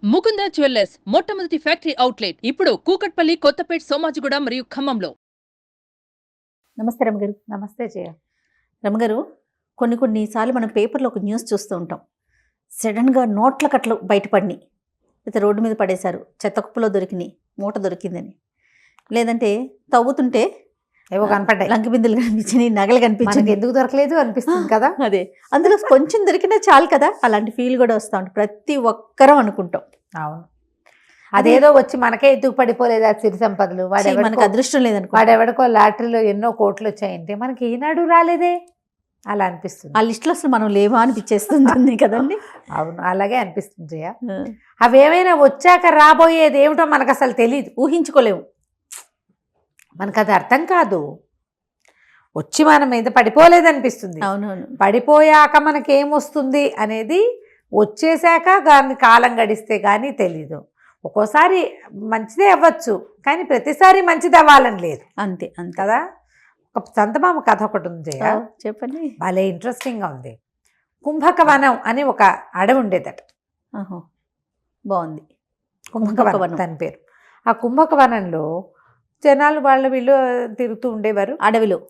Mukunda jewellers మొట్టమొదటి factory outlet ఇప్పుడు కూకట్పల్లి, కొత్తపేట్, సోమాజిగూడ మరియు ఖమ్మంలో. నమస్తే రమగారు. నమస్తే జయ. రమగారు, కొన్నిసార్లు మనం పేపర్లో ఒక న్యూస్ చూస్తూ ఉంటాం. సడన్గా నోట్ల కట్టలు బయటపడినాయి, అయితే రోడ్డు మీద పడేశారు, చెత్త కుప్పలో దొరికినాయి, మూట దొరికిందని. లేదంటే తవ్వుతుంటే ఏవో కనపడ్డాయి, లంకి బిందులు కనిపించినాయి, నగలు కనిపించింది. ఎందుకు దొరకలేదు అనిపిస్తుంది కదా. అదే, అందులో కొంచెం దొరికినా చాలు కదా, అలాంటి ఫీల్ కూడా వస్తూ ఉంటుంది. ప్రతి ఒక్కరం అనుకుంటాం. అవును, అదేదో వచ్చి మనకే ఎత్తుకు పడిపోలేదు ఆ సిరి సంపదలు. మనకు అదృష్టం లేదనుకో, వాడెవడికో లాటరీలో ఎన్నో కోట్లు వచ్చాయంటే మనకి ఈనాడు రాలేదే అలా అనిపిస్తుంది. ఆ లిస్టులో అసలు మనం లేవా అనిపించేస్తుంది కదండి. అవును, అలాగే అనిపిస్తుంది జయ. అవేమైనా వచ్చాక రాబోయేది ఏమిటో మనకు అసలు తెలియదు, ఊహించుకోలేము. మనకు అది అర్థం కాదు. వచ్చి మన మీద పడిపోలేదనిపిస్తుంది. అవునవును, పడిపోయాక మనకేమొస్తుంది అనేది వచ్చేసాక దాన్ని కాలం గడిస్తే కానీ తెలీదు. ఒక్కోసారి మంచిదే అవ్వచ్చు, కానీ ప్రతిసారి మంచిది అవ్వాలని లేదు. అంతే అంతే కదా. ఒక చందమామ కథ ఒకటి ఉంది జయ, చెప్పండి. భలే ఇంట్రెస్టింగ్గా ఉంది. కుంభకవనం అని ఒక అడవి ఉండేదట. బాగుంది. కుంభకవనం తన పేరు. ఆ కుంభకవనంలో జనాలు వీళ్ళు తిరుగుతూ ఉండేవారు.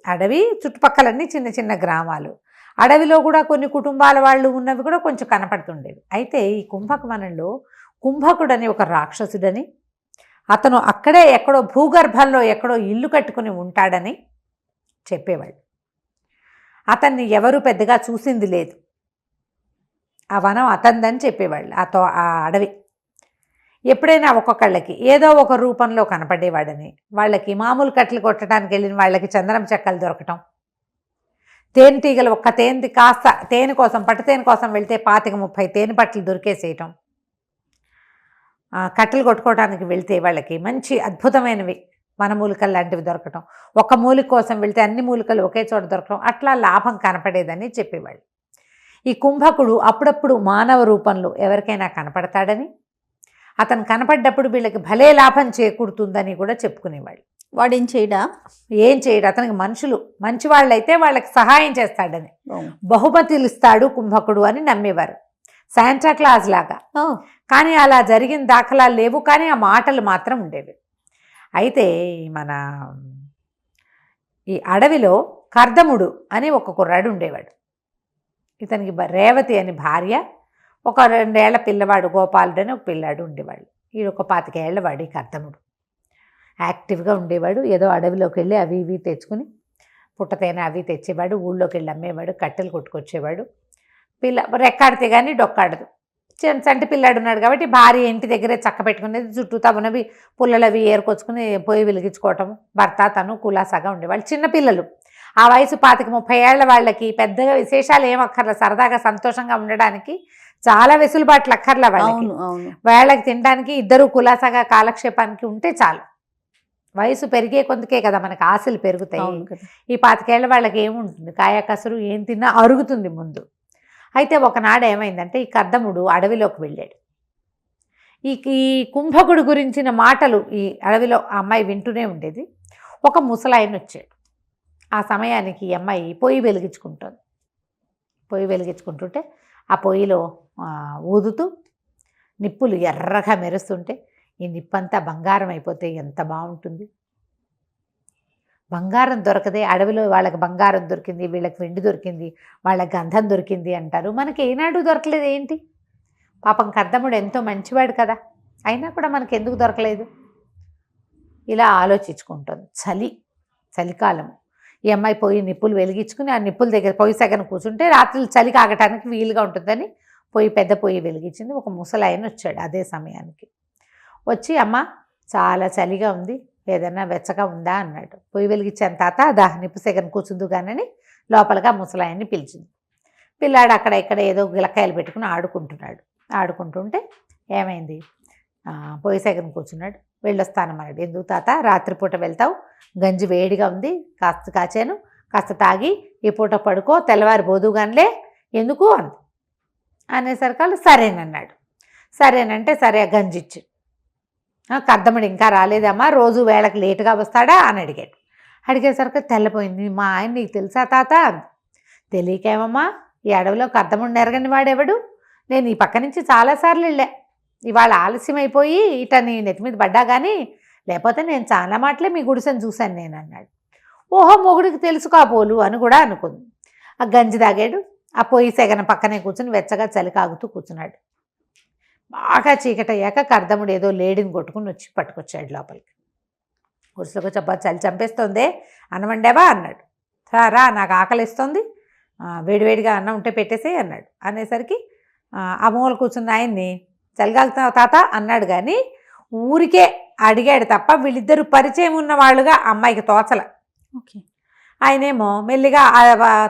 అడవి చుట్టుపక్కలన్నీ చిన్న చిన్న గ్రామాలు. అడవిలో కూడా కొన్ని కుటుంబాల వాళ్ళు ఉన్నవి కూడా కొంచెం కనపడుతుండేవి. అయితే ఈ కుంభకవనంలో కుంభకుడని ఒక రాక్షసుడని, అతను అక్కడే ఎక్కడో భూగర్భంలో ఎక్కడో ఇల్లు కట్టుకుని ఉంటాడని చెప్పేవాళ్ళు. అతన్ని ఎవరు పెద్దగా చూసింది లేదు. ఆ వనం అతందని చెప్పేవాళ్ళు. ఆ అడవి ఎప్పుడైనా ఒక్కొక్కళ్ళకి ఏదో ఒక రూపంలో కనపడేవాడని, వాళ్ళకి మామూలు కట్టలు కొట్టడానికి వెళ్ళిన వాళ్ళకి చందనం చెక్కలు దొరకటం, తేనెటీగలు ఒక్క తేనె కాస్త తేనె కోసం పట్టుతేనె కోసం వెళ్తే 25-30 తేనె పట్టలు దొరికేసేయటం, కట్టెలు కొట్టుకోవడానికి వెళ్తే వాళ్ళకి మంచి అద్భుతమైనవి వనమూలికలు లాంటివి దొరకటం, ఒక మూలిక కోసం వెళ్తే అన్ని మూలికలు ఒకే చోట దొరకటం, అట్లా లాభం కనపడేదని చెప్పేవాళ్ళు. ఈ కుంభకుడు అప్పుడప్పుడు మానవ రూపంలో ఎవరికైనా కనపడతాడని, అతను కనపడ్డప్పుడు వీళ్ళకి భలే లాభం చేకూరుతుందని కూడా చెప్పుకునేవాళ్ళు. వాడేం చేయడా? ఏం చేయడు. అతనికి మనుషులు మంచి వాళ్ళైతే వాళ్ళకి సహాయం చేస్తాడని, బహుమతులు ఇస్తాడు కుంభకుడు అని నమ్మేవారు, శాంటా క్లాజ్ లాగా. కానీ అలా జరిగిన దాఖలాలు లేవు, కానీ ఆ మాటలు మాత్రం ఉండేవి. అయితే ఈ అడవిలో కర్దముడు అని ఒక కుర్రాడు ఉండేవాడు. ఇతనికి రేవతి అని భార్య, ఒక 2 ఏళ్ల పిల్లవాడు గోపాలుడు అని ఒక పిల్లాడు ఉండేవాళ్ళు. ఈ ఒక 25 ఏళ్ల వాడు ఈ కర్దముడు. యాక్టివ్గా ఉండేవాడు. ఏదో అడవిలోకి వెళ్ళి అవి ఇవి తెచ్చుకుని పుట్టతేనే అవి తెచ్చేవాడు, ఊళ్ళోకి వెళ్ళి అమ్మేవాడు, కట్టెలు కొట్టుకొచ్చేవాడు. రెక్కాడితే కానీ డొక్కాడదు. చంటి పిల్లాడు ఉన్నాడు కాబట్టి భార్య ఇంటి దగ్గరే చక్క పెట్టుకునేది, చుట్టూ తవ్వనవి పుల్లలు అవి ఏరుకొచ్చుకుని పొయ్యి వెలిగించుకోవటం, భర్త తను కులాసాగా ఉండేవాళ్ళు. చిన్నపిల్లలు ఆ వయసు 25-30 ఏళ్ల వాళ్ళకి పెద్దగా విశేషాలు ఏమక్కర్ల, సరదాగా సంతోషంగా ఉండడానికి చాలా వెసులుబాట్లు అక్కర్ల వాళ్ళకి. వాళ్ళకి తినడానికి ఇద్దరు కులాసాగా కాలక్షేపానికి ఉంటే చాలు. వయసు పెరిగే కొందుకే కదా మనకు ఆశలు పెరుగుతాయి. ఈ 25 ఏళ్ల వాళ్ళకి ఏముంటుంది, కాయ కసురు ఏం తిన్నా అరుగుతుంది ముందు. అయితే ఒకనాడు ఏమైందంటే ఈ కర్దముడు అడవిలోకి వెళ్ళాడు. ఈ కుంభకుడు గురించిన మాటలు ఈ అడవిలో ఆ అమ్మాయి వింటూనే ఉండేది. ఒక ముసలాయన వచ్చాడు. ఆ సమయానికి ఈ అమ్మాయి పొయ్యి వెలిగించుకుంటుంది. పొయ్యి వెలిగించుకుంటుంటే ఆ పొయ్యిలో ఊదుతూ నిప్పులు ఎర్రగా మెరుస్తుంటే, ఈ నిప్పంతా బంగారం అయిపోతే ఎంత బాగుంటుంది. బంగారం దొరకదే, అడవిలో వాళ్ళకి బంగారం దొరికింది, వీళ్ళకి వెండి దొరికింది, వాళ్ళకి గంధం దొరికింది అంటారు. మనకి ఏనాడు దొరకలేదు ఏంటి? పాపం కర్దముడు ఎంతో మంచివాడు కదా, అయినా కూడా మనకి ఎందుకు దొరకలేదు ఇలా ఆలోచించుకుంటుంది. చలికాలం. ఈ అమ్మాయి పొయ్యి నిప్పులు వెలిగించుకుని ఆ నిప్పుల దగ్గర పొయ్యి సగన కూర్చుంటే రాత్రులు చలి కాగటానికి వీలుగా ఉంటుందని పెద్ద పొయ్యి వెలిగించింది. ఒక ముసలాయన వచ్చాడు అదే సమయానికి. వచ్చి అమ్మ చాలా చలిగా ఉంది, ఏదన్నా వెచ్చగా ఉందా అన్నాడు. పొయ్యి వెలిగించాను తాత, నిప్పు సెగను కూర్చుందు కానీ లోపలగా ముసలాయన్ని పిలిచింది. పిల్లాడు అక్కడ ఇక్కడ ఏదో గిలకాయలు పెట్టుకుని ఆడుకుంటుంటే ఏమైంది, పొయ్యి సెగను కూర్చున్నాడు. వెళ్ళొస్తానన్నాడు. ఎందుకు తాత, రాత్రిపూట వెళ్తావు, గంజి వేడిగా ఉంది, కాస్త కాచాను, కాస్త తాగి ఈ పూట పడుకో, తెల్లవారి బోదుగానిలే ఎందుకు అనేసరికి సరేనన్నాడు. సరేనంటే సరే గంజి ఇచ్చి, కర్దముడు ఇంకా రాలేదమ్మా, రోజు వేళకి లేటుగా వస్తాడా అని అడిగాడు. అడిగేసరికి తెల్లపోయింది. మా ఆయన నీకు తెలుసా తాత? తెలియకేమమ్మా, ఈ అడవిలో కర్దముడిని ఎరగని వాడెవడు, నేను ఈ పక్క నుంచి చాలాసార్లు వెళ్ళా, ఇవాళ ఆలస్యం అయిపోయి ఇట నీ నెత్తి మీద పడ్డా కానీ లేకపోతే నేను చాలా మాటలే మీ గుడిసెని చూశాను నేను అన్నాడు. ఓహో మొగుడికి తెలుసు కాబోలు అని కూడా అనుకుంది. ఆ గంజి తాగాడు. ఆ పొయ్యి సెగన పక్కనే కూర్చుని వెచ్చగా చలి కాగుతూ కూర్చున్నాడు. బాగా చీకటయ్యాక కర్దముడు ఏదో లేడీని కొట్టుకుని వచ్చి పట్టుకొచ్చాడు లోపలికి. గుడిసెలకు చెప్పా చలి చంపేస్తోందే, అన్నం వండావా అన్నాడు. రా నాకు ఆకలిస్తుంది, వేడివేడిగా అన్నం ఉంటే పెట్టేసే అన్నాడు. అనేసరికి ఆ మూల కూర్చున్న ఆయన్ని చలిగాలుతున్నావు తాత అన్నాడు. కానీ ఊరికే అడిగాడు తప్ప వీళ్ళిద్దరూ పరిచయం ఉన్న వాళ్ళుగా అమ్మాయికి తోచల. ఓకే. ఆయనేమో మెల్లిగా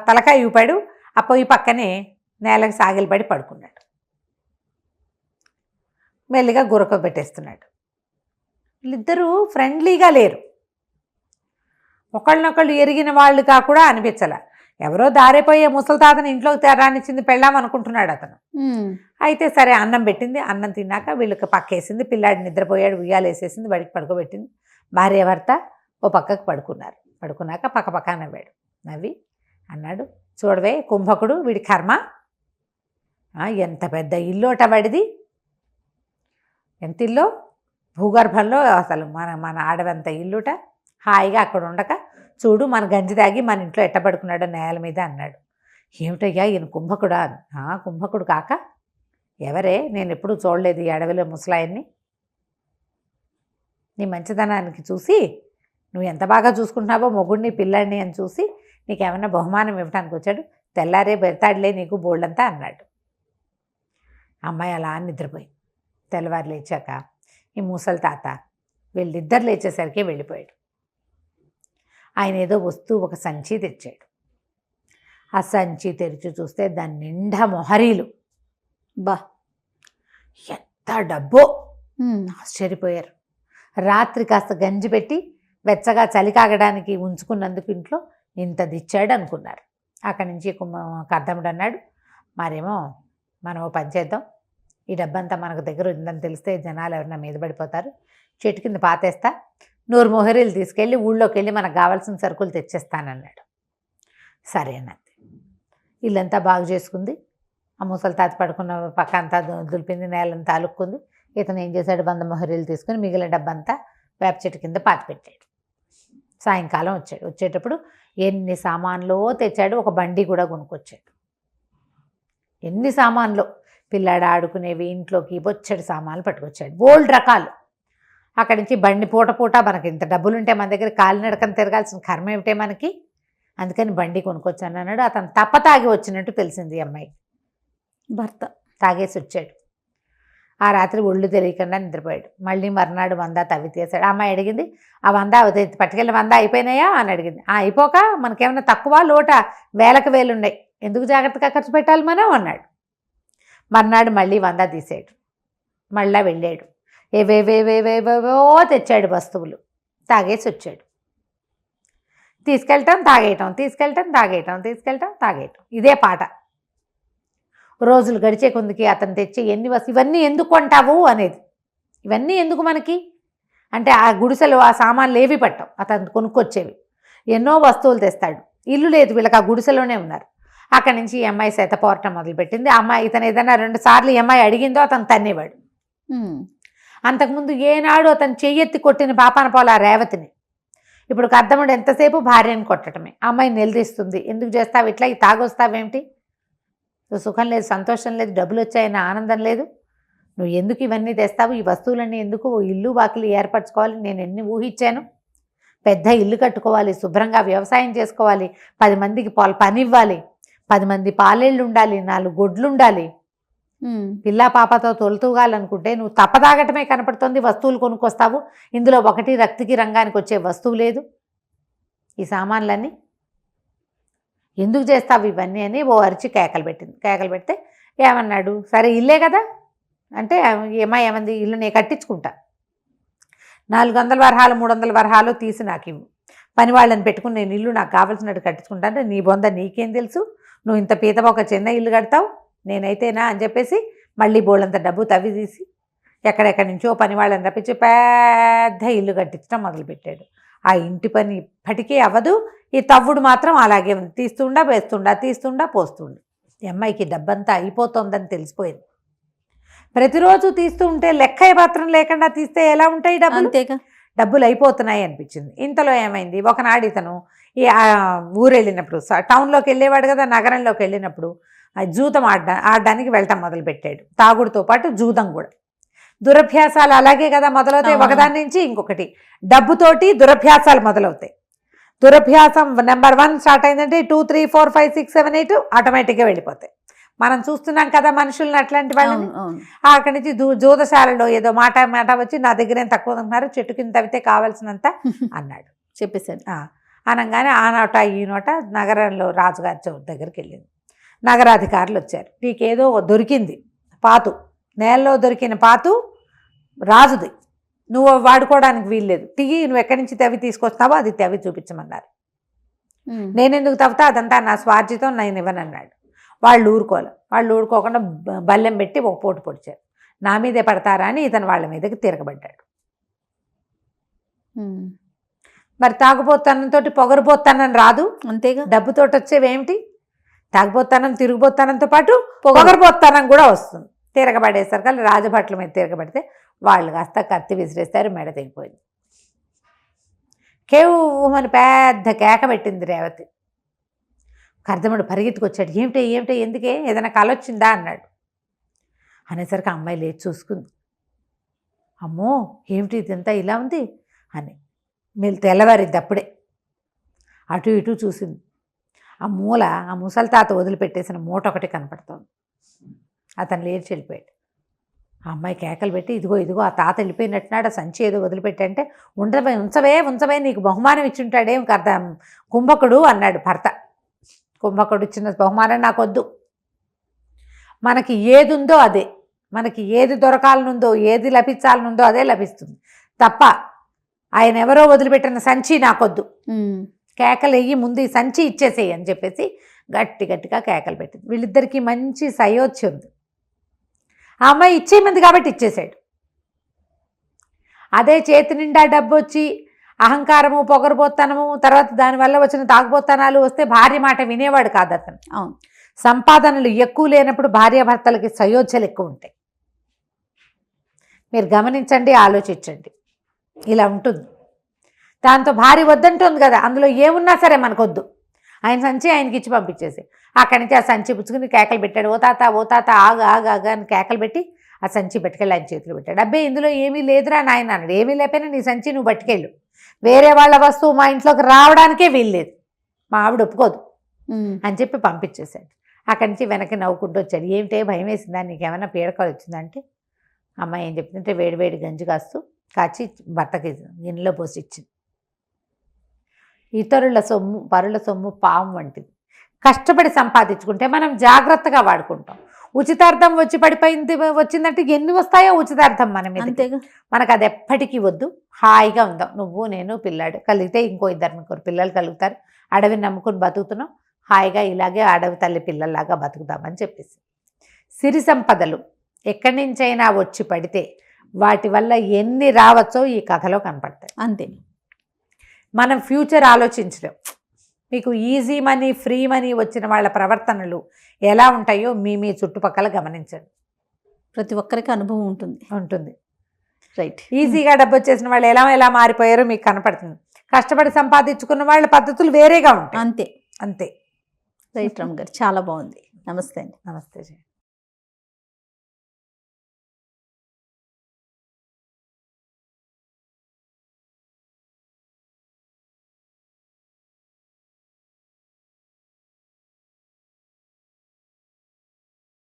తలకాయ ఊపాడు. ఆ పొయ్యి పక్కనే నేలకు సాగిలపడి పడుకున్నాడు. మెల్లిగా గురక పెట్టేస్తున్నాడు. వీళ్ళిద్దరూ ఫ్రెండ్లీగా లేరు, ఒకళ్ళనొకళ్ళు ఎరిగిన వాళ్ళుగా కూడా అనిపించాల. ఎవరో దారిపోయే ముసలి తాతని ఇంట్లోకి రానిచ్చింది పెళ్ళాం అనుకుంటున్నాడు అతను. అయితే సరే అన్నం పెట్టింది. అన్నం తిన్నాక వీళ్ళకి పక్కేసింది. పిల్లాడు నిద్రపోయాడు, ఉయ్యాలేసేసింది, బడికి పడుకోబెట్టింది. భార్య భర్త ఓ పక్కకు పడుకున్నారు. పడుకున్నాక పక్క నవ్వాడు. నవ్వి అన్నాడు, చూడవే కుంభకుడు, వీడి కర్మ ఎంత పెద్ద ఇల్లోట వాడిది. ఎంత ఇల్లు, భూగర్భంలో అసలు మన ఆడవంత ఇల్లుట. హాయిగా అక్కడ ఉండక చూడు మన గంజి తాగి మన ఇంట్లో ఎట్టబడుకున్నాడో నేల మీద అన్నాడు. ఏమిటయ్యా ఈయన కుంభకుడా? కుంభకుడు కాక ఎవరే, నేను ఎప్పుడూ చూడలేదు ఈ అడవిలో ముసలాయన్ని. నీ మంచితనానికి చూసి నువ్వు ఎంత బాగా చూసుకుంటున్నావో మొగుడిని పిల్లాడిని అని చూసి నీకేమన్నా బహుమానం ఇవ్వడానికి వచ్చాడు. తెల్లారే పెడతాడులే నీకు బోల్డంతా అన్నాడు. అమ్మాయి అలా నిద్రపోయింది. తెల్లవారు లేచాక ఈ ముసలి తాత వీళ్ళిద్దరు లేచేసరికి వెళ్ళిపోయాడు. ఆయన ఏదో వస్తువు ఒక సంచి తెచ్చాడు. ఆ సంచి తెరిచి చూస్తే దాని నిండా మొహరీలు. బా ఎంత డబ్బో, ఆశ్చర్యపోయారు. రాత్రి కాస్త గంజి పెట్టి వెచ్చగా చలి కాగడానికి ఉంచుకున్నందుకు ఇంట్లో ఇంత దిచ్చాడు అనుకున్నారు. అక్కడి నుంచి కర్దముడు అన్నాడు, మరేమో మనం పని చేద్దాం, ఈ డబ్బంతా మనకు దగ్గర ఉందని తెలిస్తే జనాలు ఎవరన్నా మీద పడిపోతారు, చెట్టు కింద పాతేస్తా, 100 మొహరీలు తీసుకెళ్ళి ఊళ్ళోకి వెళ్ళి మనకు కావాల్సిన సరుకులు తెచ్చేస్తానన్నాడు. సరే అన్నది. ఇల్లంతా బాగు చేసుకుంది. ఆ ముసలి తాత పడుకున్న పక్క అంతా దులిపింది, నేలంతా అలుక్కుంది. ఇతను ఏం చేశాడు, 100 మొహరీలు తీసుకుని మిగిలిన డబ్బంతా వేప చెట్టు కింద పాతి పెట్టాడు. సాయంకాలం వచ్చాడు. వచ్చేటప్పుడు ఎన్ని సామాన్లో తెచ్చాడు. ఒక బండి కూడా కొనుక్కొచ్చాడు. ఎన్ని సామాన్లు, పిల్లాడు ఆడుకునేవి, ఇంట్లోకి బొచ్చడి సామాన్లు పట్టుకొచ్చాడు, బోల్డ్ రకాలు. అక్కడి నుంచి బండి పూట మనకి ఇంత డబ్బులుంటే మన దగ్గర కాలినడకని తిరగాల్సిన కర్మ ఏమిటే మనకి, అందుకని బండి కొనుక్కొచ్చాను అన్నాడు. అతను తప్ప తాగి వచ్చినట్టు తెలిసింది అమ్మాయి. భర్త తాగేసి వచ్చాడు. ఆ రాత్రి ఒళ్ళు తెలియకుండా నిద్రపోయాడు. మళ్ళీ మర్నాడు 100 తవ్వి తీసాడు. అమ్మాయి అడిగింది, ఆ 100 పట్టుకెళ్ళి 100 అయిపోయినాయా అని అడిగింది. అయిపోక మనకేమన్నా తక్కువ లోట, వేలకు వేలున్నాయి, ఎందుకు జాగ్రత్తగా ఖర్చు పెట్టాలి మనం అన్నాడు. మర్నాడు మళ్ళీ 100 తీసాడు. మళ్ళా వెళ్ళాడు. ఏవేవేవేవేవేవో తెచ్చాడు వస్తువులు. తాగేసి వచ్చాడు. తీసుకెళ్ళటం తాగేయటం, తీసుకెళ్ళటం తాగేయటం, తీసుకెళ్ళటం తాగేయటం, ఇదే పాట. రోజులు గడిచే కొందికి అతను తెచ్చి ఇవన్నీ ఎందుకు కొంటావు అనేది, ఇవన్నీ ఎందుకు మనకి అంటే ఆ గుడిసెలు ఆ సామాన్లు ఏవి పట్టవు, అతను కొనుక్కొచ్చేవి. ఎన్నో వస్తువులు తెస్తాడు. ఇల్లు లేదు వీళ్ళకి, ఆ గుడిసెలోనే ఉన్నారు. అక్కడి నుంచి ఈ అమ్మాయి చేత పోరాటం మొదలుపెట్టింది. ఆ అమ్మాయి ఇతను ఏదైనా 2 సార్లు ఈ అమ్మాయి అడిగిందో అతను తన్నేవాడు. అంతకుముందు ఏనాడు అతను చెయ్యెత్తి కొట్టిన పాపాన పోలా రేవతిని. ఇప్పుడు కర్దముడు ఎంతసేపు భార్యని కొట్టడమే. అమ్మాయి నిలదీస్తుంది, ఎందుకు చేస్తావు ఇట్లా, ఈ తాగొస్తావేమిటి, సుఖం లేదు, సంతోషం లేదు, డబ్బులు వచ్చాయన్న ఆనందం లేదు, నువ్వు ఎందుకు ఇవన్నీ తెస్తావు, ఈ వస్తువులన్నీ ఎందుకు, ఇల్లు వాకిలి ఏర్పరచుకోవాలి, నేను ఎన్ని ఊహించాను, పెద్ద ఇల్లు కట్టుకోవాలి, శుభ్రంగా వ్యవసాయం చేసుకోవాలి, 10 మందికి పని ఇవ్వాలి, 10 మంది పాలేళ్ళు ఉండాలి, 4 గొడ్లు ఉండాలి, పిల్లా పాపతో తొలుతూగాలనుకుంటే నువ్వు తప్పదాగటమే కనపడుతుంది, వస్తువులు కొనుక్కొస్తావు, ఇందులో ఒకటి రక్తికి రంగానికి వచ్చే వస్తువు లేదు, ఈ సామాన్లన్నీ ఎందుకు చేస్తావు ఇవన్నీ అని ఓ అరిచి కేకలు పెట్టింది. కేకలు పెడితే ఏమన్నాడు, సరే ఇల్లే కదా అంటే ఏమంది, ఇల్లు నేను కట్టించుకుంటా, 400 వరహాలు 300 వరహాలు తీసి నాకు ఇవ్వు, పని వాళ్ళని పెట్టుకుని నేను ఇల్లు నాకు కావాల్సినట్టు కట్టించుకుంటా అంటే నీ బొంద నీకేం తెలుసు, నువ్వు ఇంత పీతవ ఒక చిన్న ఇల్లు కడతావు, నేనైతేనా అని చెప్పేసి మళ్ళీ బోళ్ళంత డబ్బు తవ్వి తీసి ఎక్కడెక్కడి నుంచో పని వాళ్ళని రప్పించి పెద్ద ఇల్లు కట్టించడం మొదలుపెట్టాడు. ఆ ఇంటి పని ఇప్పటికీ అవ్వదు, ఈ తవ్వుడు మాత్రం అలాగే ఉంది, తీస్తుండా వేస్తుండా, తీస్తుండా పోస్తుండా. ఈ అమ్మాయికి డబ్బంతా అయిపోతుందని తెలిసిపోయింది. ప్రతిరోజు తీస్తూ ఉంటే లెక్క పత్రం లేకుండా తీస్తే ఎలా ఉంటాయి డబ్బులు? అంతేగా. డబ్బులు అయిపోతున్నాయి అనిపించింది. ఇంతలో ఏమైంది, ఒకనాడు ఇతను ఈ ఊరు వెళ్ళినప్పుడు టౌన్లోకి వెళ్ళేవాడు కదా, నగరంలోకి వెళ్ళినప్పుడు జూదం ఆడడానికి వెళ్ళటం మొదలుపెట్టాడు. తాగుడుతో పాటు జూదం కూడా. దురభ్యాసాలు అలాగే కదా మొదలవుతాయి, ఒకదాని నుంచి ఇంకొకటి. డబ్బుతోటి దురభ్యాసాలు మొదలవుతాయి. దురభ్యాసం నెంబర్ 1 స్టార్ట్ అయిందంటే 2, 3, 4, 5, 6, 7, 8 ఆటోమేటిక్గా వెళ్ళిపోతాయి. మనం చూస్తున్నాం కదా మనుషుల్ని, అట్లాంటి వాళ్ళని. అక్కడి నుంచి జూదశాలలో ఏదో మాట వచ్చి నా దగ్గర ఏం తక్కువ ఉంటున్నారు, చెట్టు కింద తవ్వితే కావాల్సినంత అన్నాడు, చెప్పేశాడు. అనగానే ఆ నోట ఈ నోట నగరంలో రాజుగారి చౌతి దగ్గరికి వెళ్ళింది. నగరాధికారులు వచ్చారు. నీకేదో దొరికింది పాతు, నేలలో దొరికిన పాతు రాజుది, నువ్వు వాడుకోవడానికి వీల్లేదు, నువ్వు ఎక్కడి నుంచి తవ్వి తీసుకొస్తావో అది తవ్వి చూపించమన్నారు. నేనెందుకు తవ్వుతా, అదంతా నా స్వార్జితం, నేను ఇవ్వనన్నాడు. వాళ్ళు ఊరుకోకుండా బల్లెం పెట్టి ఒక పోటు పొడిచారు. నా మీదే పడతారా అని ఇతను వాళ్ళ మీదకి తిరగబడ్డాడు. మరి తాగుబోతనంతో పొగరుబోతానం రాదు, అంతేగా. డబ్బుతోటి వచ్చేవేమిటి? తాగుబోతానం తిరిగిపోతానంతో పాటు పొగరుబోతానం కూడా వస్తుంది. తిరగబడేసరికి రాజభట్ల మీద తిరగబడితే వాళ్ళు కాస్త కత్తి విసిరేస్తారు, మెడ తెగిపోయింది. కేవమని పెద్ద కేక పెట్టింది రేవతి. కర్దముడు పరిగెత్తుకొచ్చాడు. ఏమిటి ఎందుకే, ఏదైనా కల వచ్చిందా అన్నాడు. అనేసరికి అమ్మాయి లేచి చూసుకుంది. అమ్మో ఏమిటి ఇదంతా ఇలా ఉంది అని. మీరు తెల్లవారింది అప్పుడే. అటు ఇటు చూసింది. ఆ ముసలి తాత వదిలిపెట్టేసిన మూట ఒకటి కనపడుతోంది. అతను లేచి వెళ్ళిపోయాడు. ఆ అమ్మాయి కేకలు పెట్టి ఇదిగో ఆ తాత వెళ్ళిపోయినట్టున్నాడు, ఆ సంచి ఏదో వదిలిపెట్టంటే ఉంచవే నీకు బహుమానం ఇచ్చుంటాడేం కదా కుంభకుడు అన్నాడు భర్త. కుంభకుడు ఇచ్చిన బహుమానం నాకొద్దు. మనకి ఏది ఉందో అదే, మనకి ఏది దొరకాలనుందో ఏది లభించాలనుందో అదే లభిస్తుంది తప్ప ఆయన ఎవరో వదిలిపెట్టిన సంచి నాకొద్దు. కేకలు వెయ్యి, ముందు ఈ సంచి ఇచ్చేసేయి అని చెప్పేసి గట్టిగా కేకలు పెట్టింది. వీళ్ళిద్దరికీ మంచి సయోధ్య ఉంది. ఆ అమ్మాయి ఇచ్చేయమంది కాబట్టి ఇచ్చేసాడు. అదే చేతి నిండా డబ్బు వచ్చి అహంకారము, పొగరుబోత్తనము, తర్వాత దానివల్ల వచ్చిన తాగుబోత్తనాలు వస్తే భార్య మాట వినేవాడు కాదు అతను. అవును. సంపాదనలు ఎక్కువ లేనప్పుడు భార్యాభర్తలకి సయోధ్యలు ఎక్కువ ఉంటాయి. మీరు గమనించండి, ఆలోచించండి. ఇలా ఉంటుంది. దాంతో భార్య వద్దంటుంది కదా, అందులో ఏమున్నా సరే మనకొద్దు, ఆయన సంచి ఆయనకి ఇచ్చి పంపించేసి అక్కడి నుంచి ఆ సంచి పుచ్చుకుని కేకలు పెట్టాడు. ఓ తాత ఆగా అని కేకలు పెట్టి ఆ సంచి పట్టుకెళ్ళి ఆయన చేతులు పెట్టాడు. అబ్బే ఇందులో ఏమీ లేదురా నాయన అన్నాడు. ఏమీ లేకపోయినా నీ సంచి నువ్వు పట్టుకెళ్ళు, వేరే వాళ్ళ వస్తువు మా ఇంట్లోకి రావడానికే వీల్లేదు, మా ఆవిడ ఒప్పుకోదు అని చెప్పి పంపించేశాడు. అక్కడి నుంచి వెనక్కి నవ్వుకుంటూ వచ్చాడు. ఏమిటే భయం వేసిందా, నీకేమైనా పీడకలు వచ్చిందంటే అమ్మాయి ఏం చెప్తుంటే వేడి గంజి కాచి భర్తకి గిన్నెలో పోసి ఇచ్చింది. ఇతరుల సొమ్ము పరుల సొమ్ము పాము వంటిది. కష్టపడి సంపాదించుకుంటే మనం జాగ్రత్తగా వాడుకుంటాం. ఉచితార్థం వచ్చి పడిపోయింది వచ్చిందంటే ఎన్ని వస్తాయో ఉచితార్థం మన మీద. అంతేగా. మనకు అది ఎప్పటికీ వద్దు. హాయిగా ఉందాం, నువ్వు నేను పిల్లాడు, కలిగితే ఇంకో 2 పిల్లలు కలుగుతారు, అడవిని నమ్ముకుని బతుకుతున్నాం, హాయిగా ఇలాగే అడవి తల్లి పిల్లల్లాగా బతుకుదామని చెప్పేసి. సిరి సంపదలు ఎక్కడి నుంచైనా వచ్చి పడితే వాటి వల్ల ఎన్ని రావచ్చో ఈ కథలో కనపడతాయి. అంతే. మనం ఫ్యూచర్ ఆలోచించలేం. మీకు ఈజీ మనీ, ఫ్రీ మనీ వచ్చిన వాళ్ళ ప్రవర్తనలు ఎలా ఉంటాయో మీ చుట్టుపక్కల గమనించండి. ప్రతి ఒక్కరికి అనుభవం ఉంటుంది. రైట్. ఈజీగా డబ్బు వచ్చేసిన వాళ్ళు ఎలా మారిపోయారో మీకు కనపడుతుంది. కష్టపడి సంపాదించుకున్న వాళ్ళ పద్ధతులు వేరేగా ఉంటాయి. అంతే. అంతే. రైట్ రమ్మ గారు, చాలా బాగుంది. నమస్తే అండి. నమస్తే.